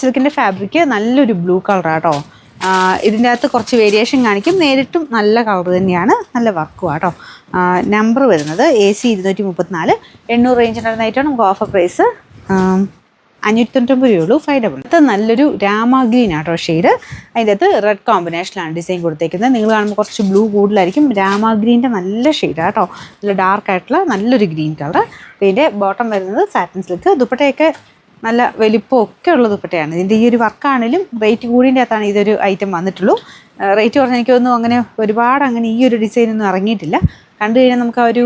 സിൽക്കിൻ്റെ fabric നല്ലൊരു blue കളറാട്ടോ. ഇതിൻ്റെ അകത്ത് കുറച്ച് വേരിയേഷൻ കാണിക്കും. നേരിട്ടും നല്ല കളർ തന്നെയാണ്, നല്ല വർക്കും കേട്ടോ. നമ്പർ വരുന്നത് AC 234. 800 റേഞ്ചിനകത്തായിട്ടാണ് നമുക്ക് ഓഫർ പ്രൈസ്. 599 രൂപയുള്ളൂ. 5 ഇത് നല്ലൊരു രാമ ഗ്രീൻ ആട്ടോ ഷെയ്ഡ്. അതിൻ്റെ അകത്ത് റെഡ് കോമ്പിനേഷനിലാണ് ഡിസൈൻ കൊടുത്തേക്കുന്നത്. നിങ്ങൾ കാണുമ്പോൾ കുറച്ച് ബ്ലൂ കൂടുതലായിരിക്കും. രാമ ഗ്രീൻ്റെ നല്ല ഷെയ്ഡാണ് കേട്ടോ. നല്ല ഡാർക്ക് ആയിട്ടുള്ള നല്ലൊരു ഗ്രീൻ കളർ. ഇതിൻ്റെ ബോട്ടം വരുന്നത് സാറ്റിൻ സിൽക്ക്. ദുപ്പട്ടയൊക്കെ നല്ല വലിപ്പമൊക്കെ ഉള്ള ദുപ്പട്ടയാണ്. ഇതിൻ്റെ ഈ ഒരു വർക്കാണെങ്കിലും റേറ്റ് കൂടിൻ്റെ അകത്താണ് ഇതൊരു ഐറ്റം വന്നിട്ടുള്ളൂ. റേറ്റ് പറഞ്ഞാൽ എനിക്കൊന്നും അങ്ങനെ ഒരുപാട് അങ്ങനെ ഈ ഒരു ഡിസൈനൊന്നും ഇറങ്ങിയിട്ടില്ല. കണ്ടു കഴിഞ്ഞാൽ നമുക്ക് ആ ഒരു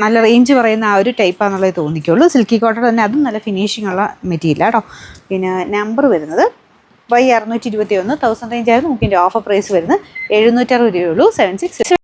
നല്ല റേഞ്ച് പറയുന്ന ആ ഒരു ടൈപ്പാണെന്നുള്ളത് തോന്നിക്കുള്ളൂ. സിൽക്കി കോട്ടൺ തന്നെ, അതും നല്ല ഫിനിഷിംഗ് ഉള്ള മെറ്റീരിയൽ കേട്ടോ. പിന്നെ നമ്പർ വരുന്നത് Y621. 1000 റേഞ്ച് ആയിരുന്നു. നമുക്ക് ഇതിൻ്റെ ഓഫർ പ്രൈസ് വരുന്നത് 760 രൂപയുള്ളൂ. 76